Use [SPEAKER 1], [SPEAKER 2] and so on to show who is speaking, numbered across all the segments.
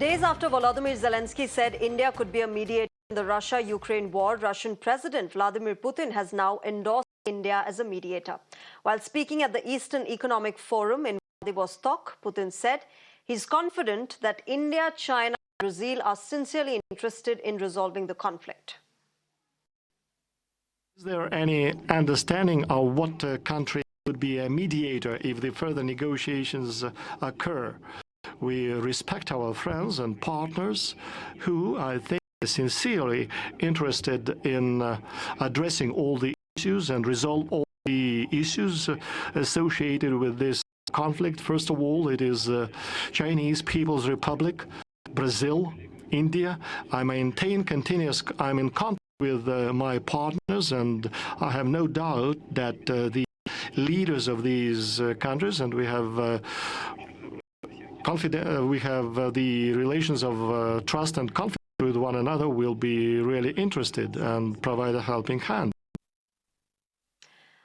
[SPEAKER 1] Days after Volodymyr Zelenskyy said India could be a mediator in the Russia-Ukraine war, Russian President Vladimir Putin has now endorsed India as a mediator. While speaking at the Eastern Economic Forum in Vladivostok, Putin said he's confident that India, China and Brazil are sincerely interested in resolving the conflict.
[SPEAKER 2] Is there any understanding of what country would be a mediator if the further negotiations occur? We respect our friends and partners who, I think, are sincerely interested in addressing all the issues and resolve all the issues associated with this conflict. First of all, it is Chinese People's Republic, Brazil, India. I'm in contact with my partners, and I have no doubt that the leaders of these countries, and we have the relations of trust and confidence with one another, will be really interested and provide a helping hand.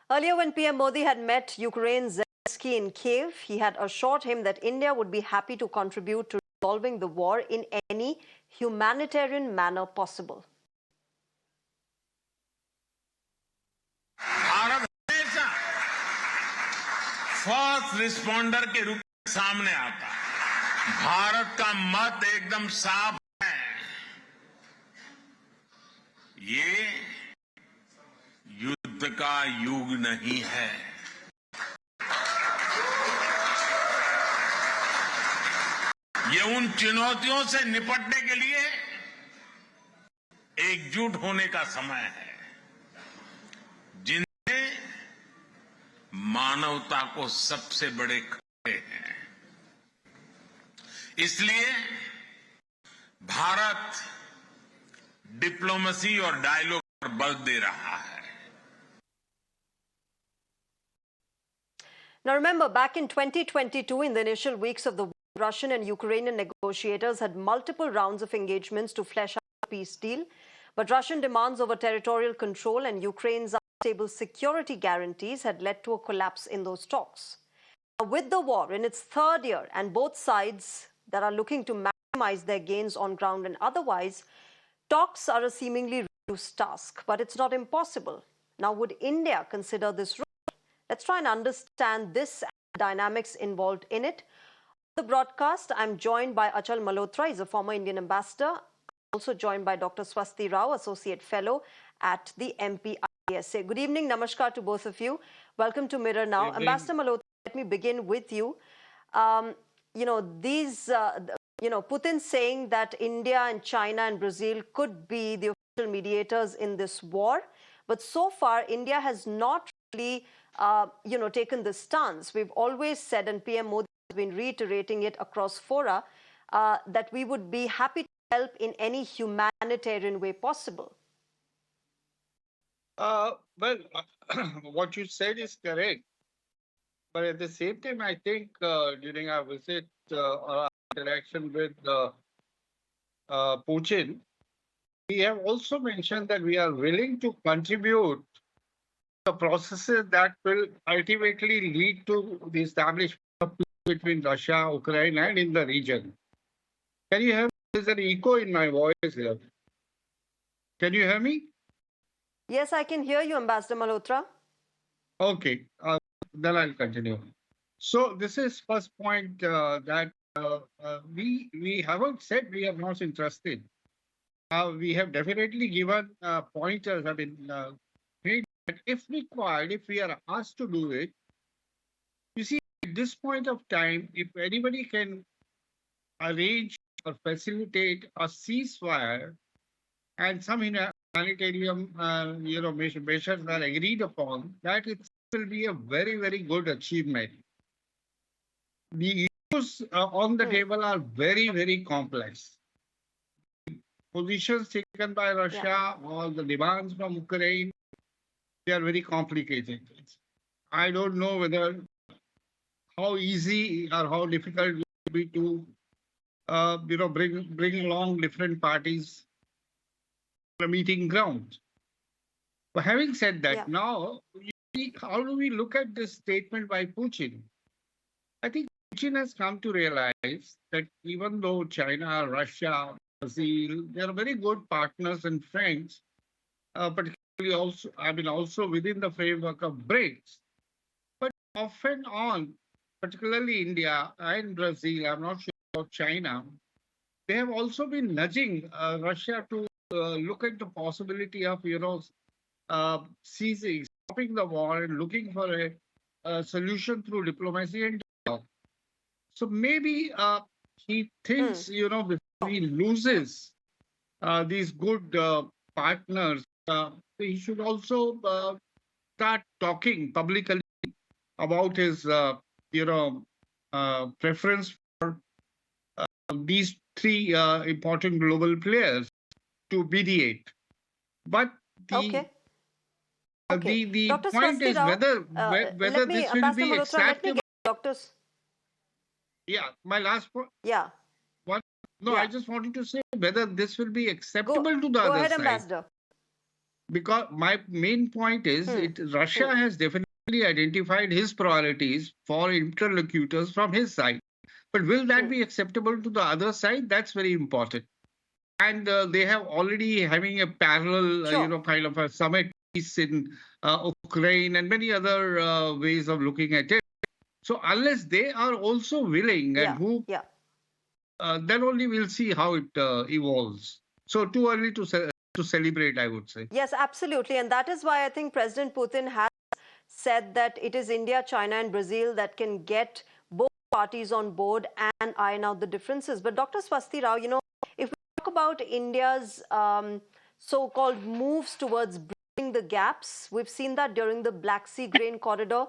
[SPEAKER 1] Earlier, when PM Modi had met Ukraine's Zelenskyy in Kiev, he had assured him that India would be happy to contribute to resolving the war in any humanitarian manner possible.
[SPEAKER 3] Bharat हमेशा first responder के रूप में सामने आता है। भारत का मत एकदम साफ है। ये युद्ध का युग नहीं है। ये उन चुनौतियों से निपटने के लिए एकजुट होने का समय है, जिनमें मानवता को सबसे बड़े खतरे हैं। इसलिए भारत डिप्लोमेसी और डायलॉग पर बल दे रहा है।
[SPEAKER 1] Now remember, back in 2022, in the initial weeks of the war, Russian and Ukrainian negotiators had multiple rounds of engagements to flesh out a peace deal. But Russian demands over territorial control and Ukraine's unstable security guarantees had led to a collapse in those talks. Now, with the war in its third year and both sides that are looking to maximize their gains on ground and otherwise, talks are a seemingly reduced task, but it's not impossible. Now, would India consider this role? Let's try and understand this and the dynamics involved in it. On the broadcast, I'm joined by Achal Malhotra. He's a former Indian ambassador. Also joined by Dr. Swasti Rao, Associate Fellow at the MP IDSA. Good evening, namaskar to both of you. Welcome to Mirror Now. Ambassador Malhotra, let me begin with you. Putin saying that India and China and Brazil could be the official mediators in this war. But so far, India has not really, taken this stance. We've always said, and PM Modi has been reiterating it across fora, that we would be happy to help in any humanitarian way possible.
[SPEAKER 4] What you said is correct. But at the same time, I think during our visit or our interaction with Putin, we have also mentioned that we are willing to contribute the processes that will ultimately lead to the establishment of peace between Russia, Ukraine, and in the region. Can you hear me? There's an echo in my voice here. Can you hear me?
[SPEAKER 1] Yes, I can hear you, Ambassador Malhotra.
[SPEAKER 4] Okay, then I'll continue. So this is first point that we haven't said we are not interested. We have definitely given pointers. I mean, if required, if we are asked to do it, you see, at this point of time, if anybody can arrange or facilitate a ceasefire and some humanitarian measures are agreed upon, that it will be a very, very good achievement. The issues on the table are very, very complex. Positions taken by Russia or the demands from Ukraine, they are very complicated. I don't know how easy or how difficult it will be to bring along different parties to a meeting ground. But having said that, now, how do we look at this statement by Putin? I think Putin has come to realize that even though China, Russia, Brazil, they are very good partners and friends, particularly also, I mean, also within the framework of BRICS, but off and on, particularly India and Brazil, I'm not sure about China, they have also been nudging Russia to look at the possibility of, ceasing, stopping the war and looking for a solution through diplomacy and dialogue. So maybe he thinks, before he loses these good partners, he should also start talking publicly about his, preference for these three important global players to mediate. But the
[SPEAKER 1] Okay. Okay.
[SPEAKER 4] the
[SPEAKER 1] Dr.
[SPEAKER 4] point
[SPEAKER 1] Swasti
[SPEAKER 4] is
[SPEAKER 1] Rao,
[SPEAKER 4] whether
[SPEAKER 1] let me,
[SPEAKER 4] this will
[SPEAKER 1] Ambassador
[SPEAKER 4] be
[SPEAKER 1] Malhotra, let me
[SPEAKER 4] acceptable.
[SPEAKER 1] get doctors.
[SPEAKER 4] Yeah, my last point.
[SPEAKER 1] Yeah.
[SPEAKER 4] What? No, I
[SPEAKER 1] Yeah.
[SPEAKER 4] just wanted to say whether this will be
[SPEAKER 1] Go,
[SPEAKER 4] acceptable to the
[SPEAKER 1] go
[SPEAKER 4] other
[SPEAKER 1] ahead,
[SPEAKER 4] side.
[SPEAKER 1] Ambassador.
[SPEAKER 4] Because my main point is, Russia has definitely identified his priorities for interlocutors from his side. But will that be acceptable to the other side? That's very important. And they have already having a parallel,
[SPEAKER 1] Sure.
[SPEAKER 4] kind of a summit piece in Ukraine and many other ways of looking at it. So unless they are also willing and
[SPEAKER 1] Yeah.
[SPEAKER 4] who,
[SPEAKER 1] Yeah.
[SPEAKER 4] then only we'll see how it evolves. So too early to celebrate, I would say.
[SPEAKER 1] Yes, absolutely. And that is why I think President Putin has said that it is India, China, and Brazil that can get both parties on board and iron out the differences. But Dr. Swasti Rao, if we talk about India's so-called moves towards bridging the gaps, we've seen that during the Black Sea grain corridor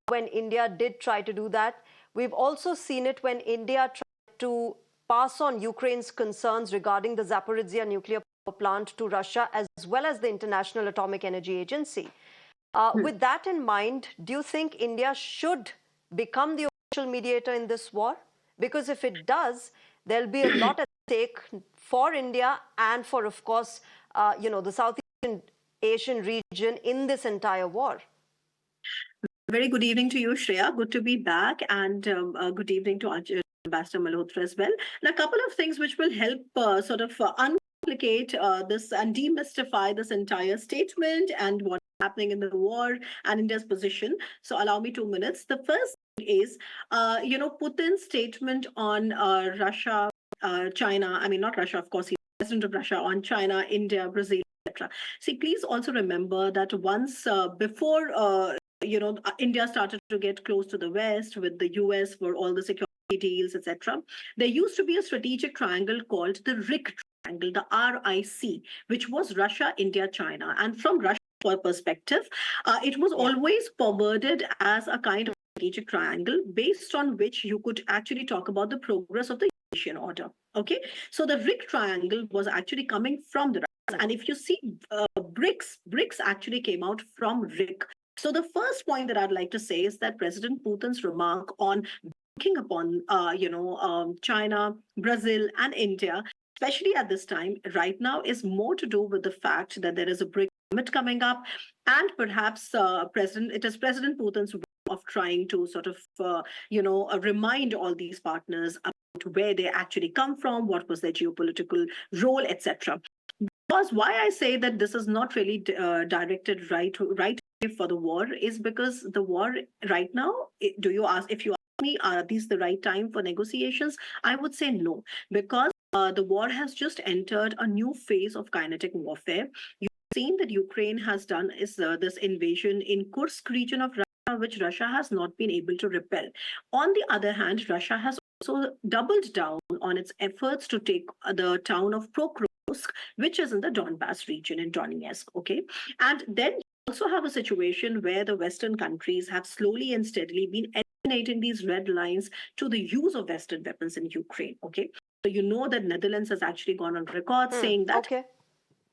[SPEAKER 1] when India did try to do that. We've also seen it when India tried to pass on Ukraine's concerns regarding the Zaporizhzhia nuclear power plant to Russia, as well as the International Atomic Energy Agency. With that in mind, do you think India should become the official mediator in this war? Because if it does, there'll be a lot at stake for India and for, of course, the Southeast Asian region in this entire war.
[SPEAKER 5] Very good evening to you, Shreya. Good to be back, and good evening to Ambassador Malhotra as well. And a couple of things which will help uncomplicate this and demystify this entire statement and what's happening in the war and India's position. So allow me 2 minutes. The first thing is, Putin's statement on Russia, China. I mean, not Russia, of course. He's president of Russia, on China, India, Brazil, etc. See, please also remember that once before. India started to get close to the West with the US for all the security deals, etc. There used to be a strategic triangle called the RIC triangle, the RIC, which was Russia, India, China. And from Russia's perspective, it was always forwarded as a kind of strategic triangle based on which you could actually talk about the progress of the Eurasian order. Okay, so the RIC triangle was actually coming from the Russians. And if you see BRICS actually came out from RIC. So the first point that I'd like to say is that President Putin's remark on banking upon, China, Brazil, and India, especially at this time, right now, is more to do with the fact that there is a BRICS summit coming up, and perhaps it is President Putin's way of trying to sort of, remind all these partners about where they actually come from, what was their geopolitical role, etc. Because why I say that this is not really directed right for the war is because the war right now, if you ask me, are these the right time for negotiations? I would say no, because the war has just entered a new phase of kinetic warfare. You've seen that Ukraine has done is this invasion in Kursk region of Russia, which Russia has not been able to repel. On the other hand, Russia has also doubled down on its efforts to take the town of Pokrovsk, which is in the Donbass region in Donetsk. Okay, and then also have a situation where the Western countries have slowly and steadily been eliminating these red lines to the use of Western weapons in Ukraine. Okay, so you know that Netherlands has actually gone on record saying that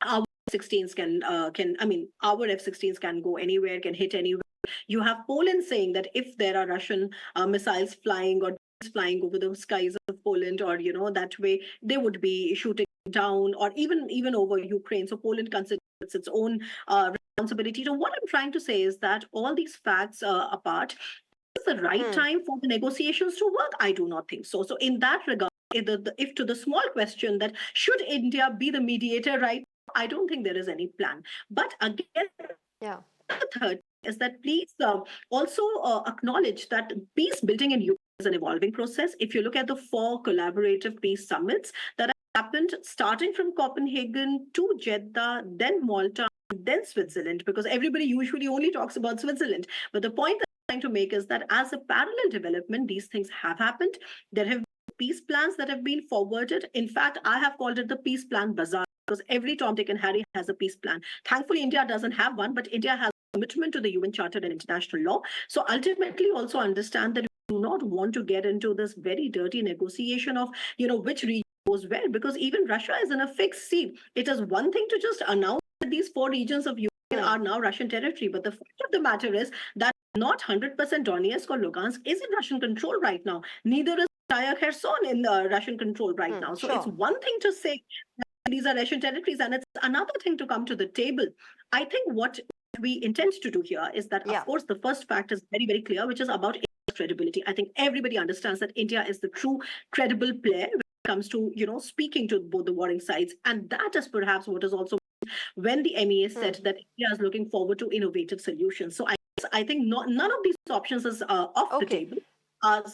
[SPEAKER 5] our F-16s our F-16s can go anywhere, can hit anywhere. You have Poland saying that if there are Russian missiles flying or flying over the skies of Poland, or that way they would be shooting down, or even over Ukraine. So Poland considers its own responsibility. So what I'm trying to say is that all these facts apart, the right time for the negotiations to work? I do not think so. So in that regard, if to the small question that should India be the mediator right now, I don't think there is any plan. But again,
[SPEAKER 1] Yeah.
[SPEAKER 5] the third is that please also acknowledge that peace building in Ukraine is an evolving process. If you look at the 4 collaborative peace summits that have happened, starting from Copenhagen to Jeddah, then Malta, then Switzerland, because everybody usually only talks about Switzerland. But the point that I'm trying to make is that as a parallel development, these things have happened. There have been peace plans that have been forwarded. In fact, I have called it the peace plan bazaar, because every Tom, Dick, and Harry has a peace plan. Thankfully, India doesn't have one, but India has a commitment to the UN Charter and international law. So ultimately, also understand that we do not want to get into this very dirty negotiation of, which region goes where, because even Russia is in a fixed seat. It is one thing to just announce that these 4 regions of Ukraine are now Russian territory, but the fact of the matter is that not 100% Donetsk or Lugansk is in Russian control right now. Neither is Kherson in Russian control right now. So it's one thing to say these are Russian territories, and it's another thing to come to the table. I think what we intend to do here is that, of course, the first fact is very, very clear, which is about credibility. I think everybody understands that India is the true credible player when it comes to, speaking to both the warring sides. And that is perhaps what is also when the MEA said that India is looking forward to innovative solutions. So I think none of these options is off the table.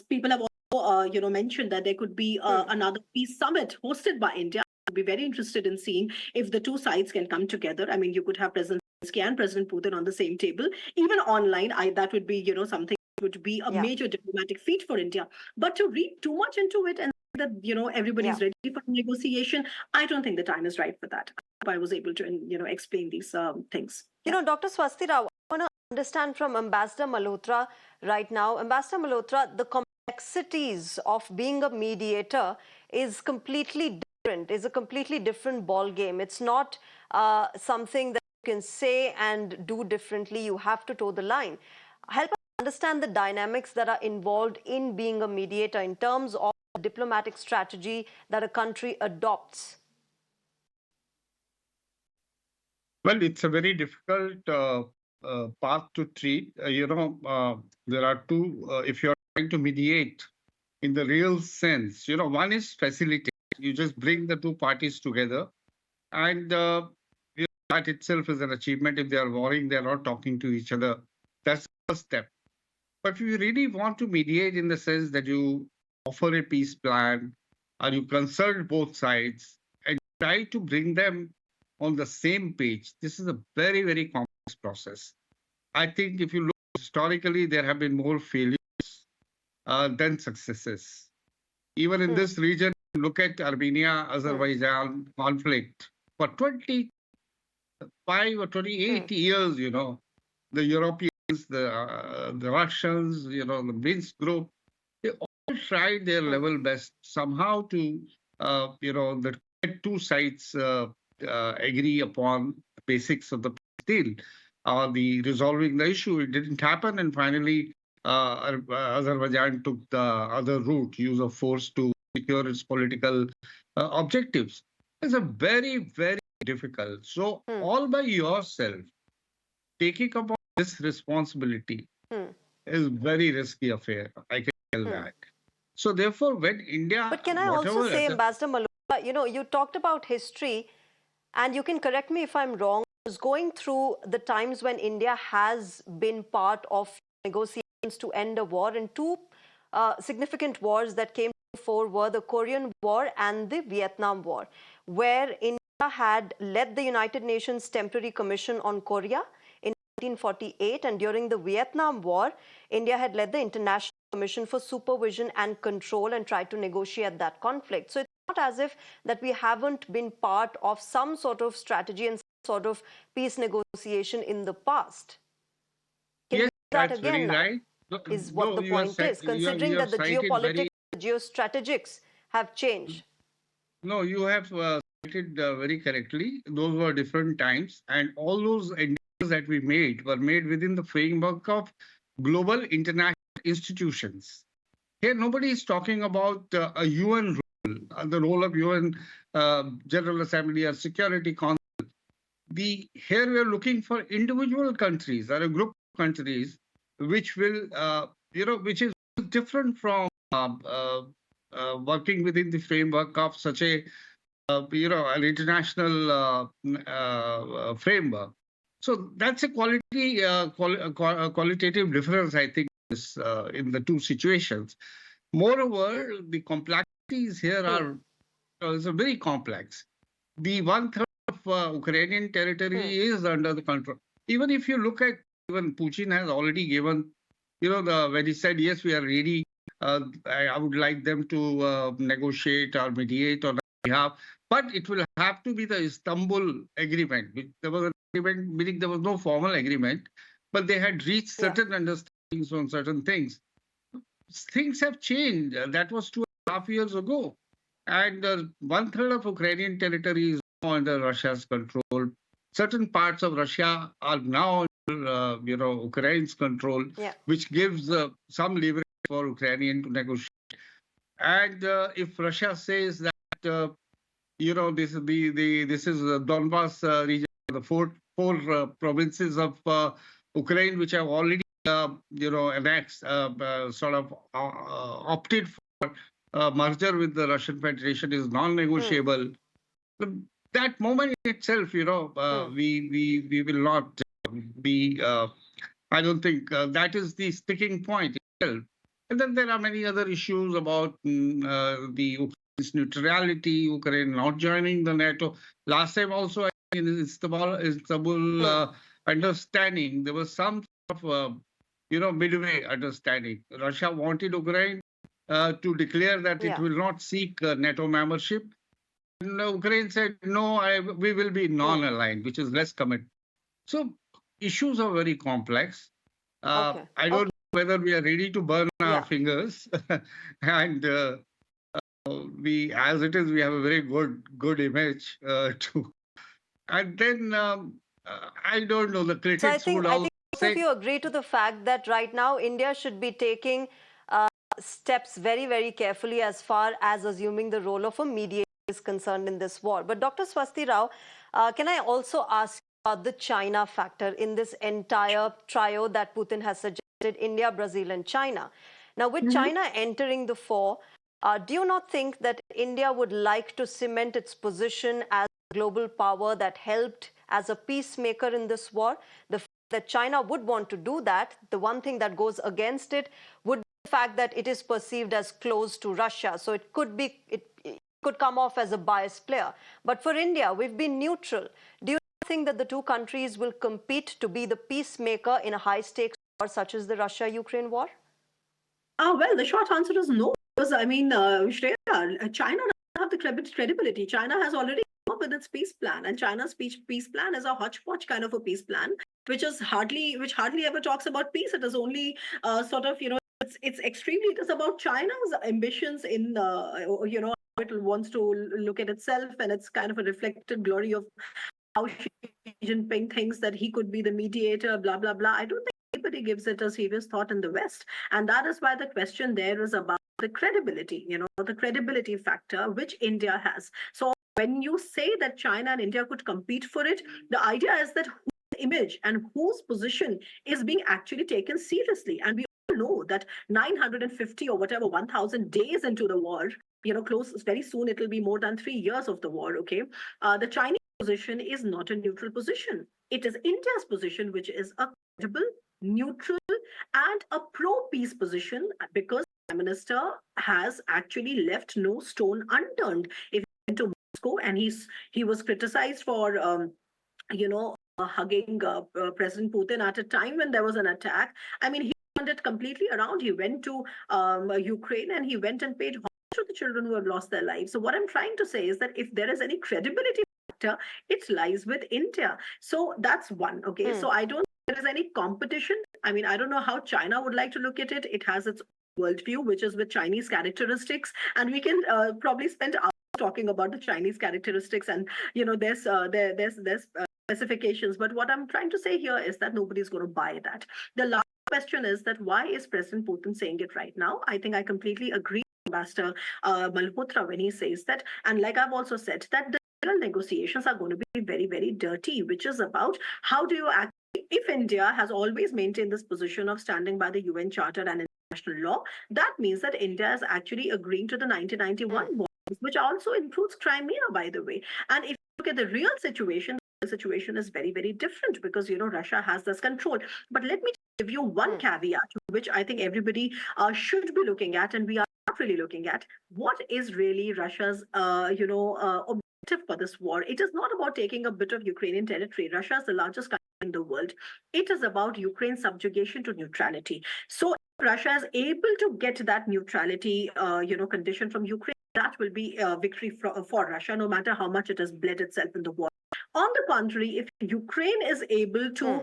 [SPEAKER 5] People have also, mentioned that there could be another peace summit hosted by India. I'd be very interested in seeing if the two sides can come together. I mean, you could have President Zelenskyy and President Putin on the same table, even online. That would be, something that would be a major diplomatic feat for India. But to read too much into it and that, everybody's ready for negotiation, I don't think the time is right for that. I was able to, explain these things.
[SPEAKER 1] Dr. Swasti Rao, I want to understand from Ambassador Malhotra right now. Ambassador Malhotra, the complexities of being a mediator is completely different, is a completely different ball game. It's not something that you can say and do differently. You have to toe the line. Help us understand the dynamics that are involved in being a mediator in terms of the diplomatic strategy that a country adopts.
[SPEAKER 4] Well, it's a very difficult path to treat. There are two, if you're trying to mediate in the real sense, one is facilitate. You just bring the two parties together, and that itself is an achievement. If they are warring, they're not talking to each other. That's the first step. But if you really want to mediate in the sense that you offer a peace plan, or you consult both sides and try to bring them on the same page, this is a very, very complex process. I think if you look historically, there have been more failures than successes. Even in this region, look at Armenia-Azerbaijan conflict. For 25 or 28 years, the Europeans, the Russians, the Minsk group, they all tried their level best somehow to, the two sides agree upon the basics of the deal, the resolving the issue. It didn't happen, and finally Azerbaijan took the other route, use of force to secure its political objectives. It's a very, very difficult. So all by yourself, taking upon this responsibility is very risky affair. I can tell that. So therefore, when India...
[SPEAKER 1] But can I also say, Ambassador Malhotra, you talked about history, and you can correct me if I'm wrong, I was going through the times when India has been part of negotiations to end a war, and two significant wars that came before were the Korean War and the Vietnam War, where India had led the United Nations Temporary Commission on Korea in 1948, and during the Vietnam War, India had led the International Commission for Supervision and Control and tried to negotiate that conflict. So it's not as if that we haven't been part of some sort of strategy and some sort of peace negotiation in the past. Can
[SPEAKER 4] yes,
[SPEAKER 1] that
[SPEAKER 4] that's
[SPEAKER 1] again
[SPEAKER 4] very right.
[SPEAKER 1] Is what the point is, considering that the geopolitics, the geostrategics have changed.
[SPEAKER 4] No, you have cited very correctly. Those were different times, and all those endeavors that we made were made within the framework of global international institutions. Here, nobody is talking about a UN role, the role of UN General Assembly or Security Council. Here we are looking for individual countries or a group of countries which will which is different from working within the framework of such a an international framework. So that's a qualitative difference, I think, in the two situations. Moreover, the complexities here are is very complex. The one third of Ukrainian territory is under the control. Even if you look at, even Putin has already given, when he said, yes, we are ready, I would like them to negotiate or mediate on our behalf, but it will have to be the Istanbul agreement. There was an agreement, meaning there was no formal agreement, but they had reached certain understandings on certain things. Things have changed. That was 2.5 years ago. And one third of Ukrainian territory is now under Russia's control. Certain parts of Russia are now under, Ukraine's control, which gives some leverage for Ukrainian to negotiate. And if Russia says that, this is the Donbas region, the four provinces of Ukraine, which have already, annexed, sort of opted for merger with the Russian Federation is non-negotiable. That moment itself, we will not be. I don't think that is the sticking point itself. And then there are many other issues about the Ukraine's neutrality, Ukraine not joining the NATO. Last time also in Istanbul understanding, there was some sort of midway understanding. Russia wanted Ukraine to declare that it will not seek NATO membership. And Ukraine said, no, we will be non-aligned, which is less committed. So issues are very complex. I don't know whether we are ready to burn our fingers. And we, as it is, we have a very good image to. And then I don't know, the critics would also say.
[SPEAKER 1] If you agree to the fact that right now India should be taking steps very, very carefully as far as assuming the role of a mediator is concerned in this war. But Dr. Swasti Rao, can I also ask about the China factor in this entire trio that Putin has suggested, India, Brazil and China? Now, with China entering the fore, do you not think that India would like to cement its position as a global power that helped as a peacemaker in this war? The fact that China would want to do that, the one thing that goes against it would be the fact that it is perceived as close to Russia. So it could be, it could come off as a biased player. But for India, we've been neutral. Do you think that the two countries will compete to be the peacemaker in a high-stakes war such as the Russia-Ukraine war?
[SPEAKER 5] Well, the short answer is no. Because, I mean, Shreya, China doesn't have the credibility. China has already come up with its peace plan, and China's peace plan is a hodgepodge kind of a peace plan, which hardly ever talks about peace. It is only sort of, it's extremely, it is about China's ambitions in, it wants to look at itself, and it's kind of a reflected glory of how Xi Jinping thinks that he could be the mediator, blah, blah, blah. I don't think anybody gives it a serious thought in the West. And that is why the question there is about the credibility, the credibility factor which India has. So when you say that China and India could compete for it, the idea is that whose image and whose position is being actually taken seriously. And we all know that 950 or whatever, 1,000 days into the war, close, very soon it will be more than 3 years of the war, okay? The Chinese position is not a neutral position. It is India's position, which is a credible, neutral, and a pro-peace position, because the Prime Minister has actually left no stone unturned. If he went to Moscow and he was criticized for, hugging President Putin at a time when there was an attack. I mean, he turned it completely around. He went to Ukraine and he went and paid homage to the children who have lost their lives. So what I'm trying to say is that if there is any credibility factor, it lies with India. So that's one. Okay. So I don't think there is any competition. I mean, I don't know how China would like to look at it. It has its worldview, which is with Chinese characteristics, and we can probably spend hours talking about the Chinese characteristics, and there's specifications. But what I'm trying to say here is that nobody's going to buy that. The last question is that why is President Putin saying it right now? I think I completely agree with Ambassador Malhotra when he says that, and like I've also said, that the negotiations are going to be very, very dirty, which is about how do you actually, if India has always maintained this position of standing by the UN Charter and international law, that means that India is actually agreeing to the 1991 bonds, which also includes Crimea, by the way. And if you look at the real situation, the situation is very, very different because, Russia has this control. But let me give you one caveat, which I think everybody should be looking at, and we are not really looking at. What is really Russia's, objective for this war? It is not about taking a bit of Ukrainian territory. Russia is the largest country in the world. It is about Ukraine's subjugation to neutrality. So if Russia is able to get that neutrality, condition from Ukraine, that will be a victory for Russia, no matter how much it has bled itself in the war. On the contrary, if Ukraine is able to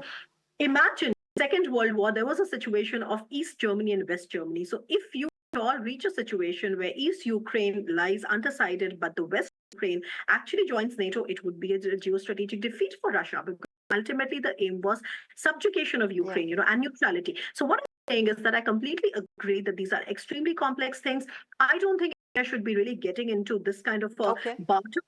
[SPEAKER 5] imagine Second World War, there was a situation of East Germany and West Germany. So if you all reach a situation where East Ukraine lies undecided, but the West Ukraine actually joins NATO, it would be a geostrategic defeat for Russia, because ultimately the aim was subjugation of Ukraine, and neutrality. So what I'm saying is that I completely agree that these are extremely complex things. I don't think India should be really getting into this kind of barter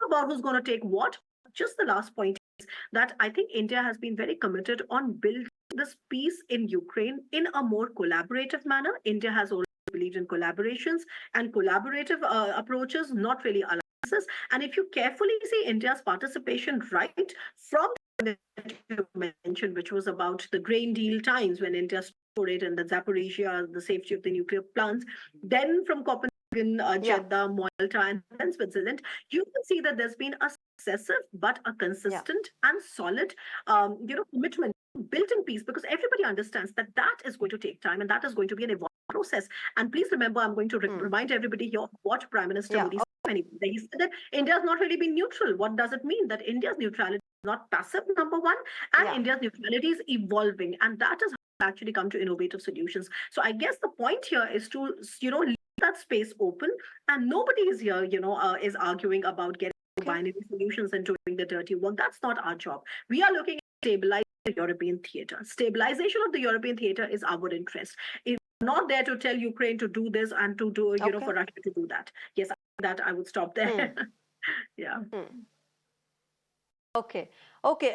[SPEAKER 5] about who's going to take what. Just the last point is that I think India has been very committed on building this peace in Ukraine in a more collaborative manner. India has always believed in collaborations and collaborative approaches, not really alliances. And if you carefully see India's participation right from that you mentioned, which was about the grain deal times when India stood it and the Zaporizhia, the safety of the nuclear plants, then from Copenhagen, Jeddah, Malta, and then Switzerland, you can see that there's been a successive but a consistent and solid, commitment built in peace, because everybody understands that that is going to take time and that is going to be an evolving process. And please remember, I'm going to remind everybody here what Prime Minister Modi said. He said that India has not really been neutral. What does it mean? That India's neutrality is not passive, number one, and India's neutrality is evolving. And that is how we actually come to innovative solutions. So I guess the point here is to, leave that space open, and nobody is here, is arguing about getting binary solutions and doing the dirty work. That's not our job. We are looking at stabilizing the European theater. Stabilization of the European theater is our interest. It's not there to tell Ukraine to do this and to do, for Russia to do that. Yes, that I would stop there.
[SPEAKER 1] Okay.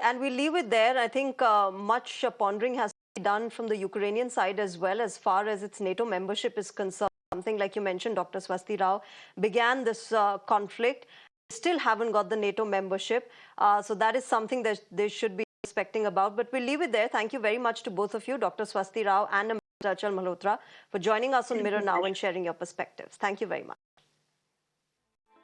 [SPEAKER 1] And we leave it there. I think much pondering has to be done from the Ukrainian side as well, as far as its NATO membership is concerned. Something like you mentioned, Dr. Swasti Rao, began this conflict. Still haven't got the NATO membership. So that is something that they should be expecting about. But we'll leave it there. Thank you very much to both of you, Dr. Swasti Rao and Ambassador Achal Malhotra, for joining us on Mirror Now and sharing your perspectives. Thank you very much.